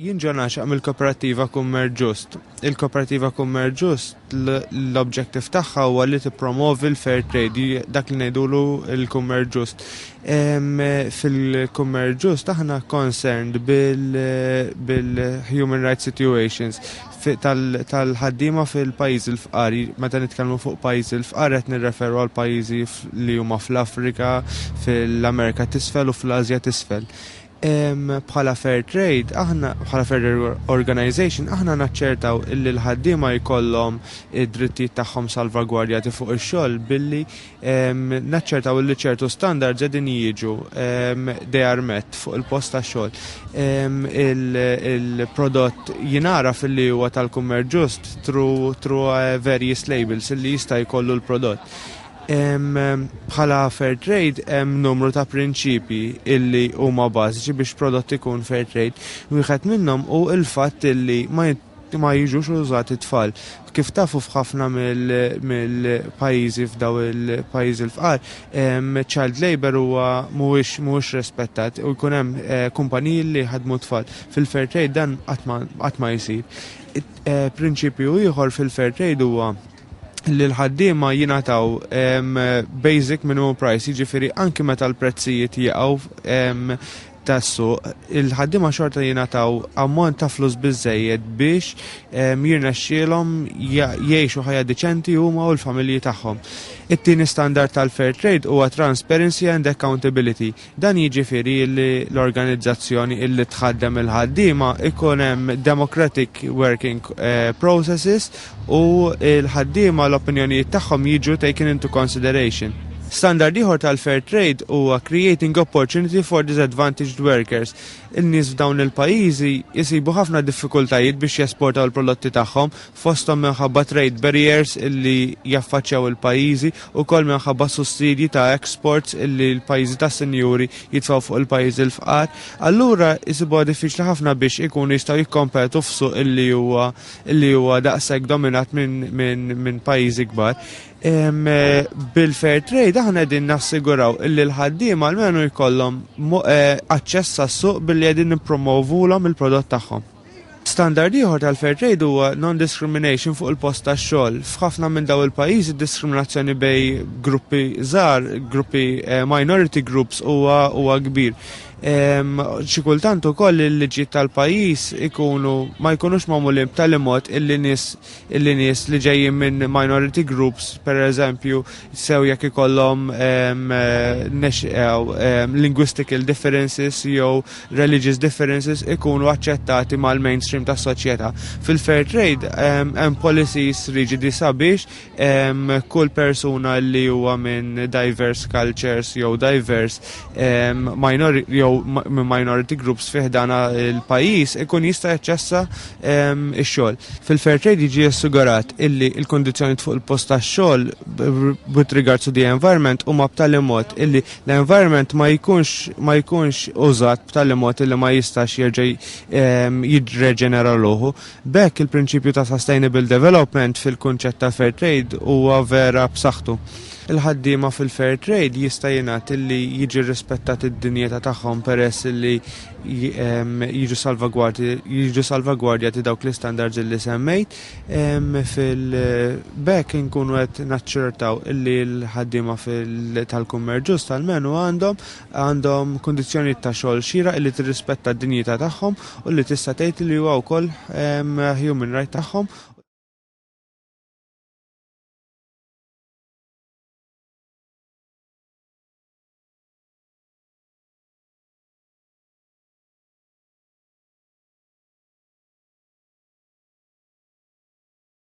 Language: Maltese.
Jien ġonax għamil Koperattiva Kummerc Gust. Il-Koperattiva Kummerc Gust l-objektiv tagħha huwa li tippromovi l-fair trade, dak li ngħidulu l-Kummerc Gust. Fil-Kummerc Gust aħna concerned bil-human rights situations tal-ħaddiema fil-pajjiżi l-fqar. Meta nitkellmu fuq pajjiżi l-fqar qed nirreferu għal pajjiżi li huma fl-Afrika, fil-Amerika t'isfel u fl-Asja t'isfel. Bħala Fair Trade, bħala Fair Organization, aħna naċċertaw illi l-ħaddiema jkollhom id-drittijiet tagħhom salvagwardjati fuq ix-xogħol billi naċċertaw illi ċertu standards qegħdin jiġu they are met fuq il-post tax-xogħol. Il-prodott jingħara fil-li huwa tal-Kummerc Gust through various labels illi jista' jkollu l-prodott. Bħala Fair Trade hemm numru ta' prinċipji illi huma bażiċi biex prodott ikun Fair Trade. Wieħed minnhom hu l-fatt illi ma jiġux użati tfal. Kif tafu f'ħafna mill-pajjiżi f'daw il-pajjiżi l-fqar, child labor huwa mhuwiex rispettat u jkun hemm kumpaniji li ħadmu tfal. Fil-Fair Trade dan qatt ma jsir. Prinċipju ieħor fil-Fair Trade huwa li l-ħaddiema jingħataw basic minimum price, jiġifieri anke meta l-prezzijiet jaqgħu tas-suq, il-ħaddiema xorta jingħataw ammont ta' flus biżżejjed biex jirnexxielhom jgħixu ħajja diċenti huma u l-familji tagħhom. It-tieni standard tal-Fair Trade huwa transparency and accountability. Dan jiġifieri li l-organizzazzjoni illi tħaddem il-ħaddiema ikun hemm democratic working processes u l-ħaddiema l-opinjonijiet tagħhom jiġu taken into consideration. Standard ieħor tal-Fair Trade huwa creating opportunity for disadvantaged workers. In-nies f'dawn il-pajjiżi jisibu ħafna diffikultajiet biex jesportaw il-prodotti tagħhom fosthom minħabba trade barriers illi jaffaċċjaw il-pajjiżi u wkoll minħabba sussidji ta' exports illi l-pajjiżi ta' sinjuri jitfgħu fuq il-pajjiżi l-fqar. Allura jisibuha diffiċli ħafna biex ikunu jistgħu jikkompetu f'suq illi huwa daqshekk dominat minn pajjiżi kbar. Bil-Fair Trade aħna qegħdin nassiguraw illi l-ħaddiema almenu jkollhom aċċess għas-suq billi qegħdin nippromovulhom il-prodott tagħhom. Standard ieħor tal-Fair Trade huwa non-discrimination fuq il-post tax-xogħol. F'ħafna minn dawn il-pajjiżi diskriminazzjoni bejn gruppi żgħar, gruppi minority groups huwa kbir. Xi kultant ukoll il-liġijiet tal-pajjiż ma jkunux magħmulin b'tali mod illi nies li ġejjin minn minority groups, pereżempju, sew jekk ikollhom linguistical differences jew religious differences ikunu aċċettati mal-mainstream tas-soċjetà. Fil-Fair Trade hemm policies riġidi sabiex kull persuna li huwa minn diverse cultures jew diverse minority groups fiħdana il-pajis ikun jista' jaċċessa ix-xogħol. Fil-Fair Trade jiġi assigurat illi l-kondizzjoni fuq il-post tax-xogħol with regards to the environment huma b'tali mod illi l-environment ma jkunx użat b'tali mod illi ma jistax jerġa' jirreġenera ruħu. Bekk il-prinċipju ta' sustainable development fil-kunċett ta' Fair Trade huwa vera b'saħħtu. Il-ħaddiema fil-Fair Trade jista' jingħad illi jiġi rispettat id-dinjeta tagħhom peress illi jiġu salvagwardjati dawk l-istandards illi semmejt. Fil-bekk inkunu qed naċċertaw illi l-ħaddiema tal-Kummerc Gust almenu għandhom kundizzjonijiet ta' xogħol xieraq illi tirrispetta d-dinjeta tagħhom u li tista' tgħid li huwa wkoll human right tagħhom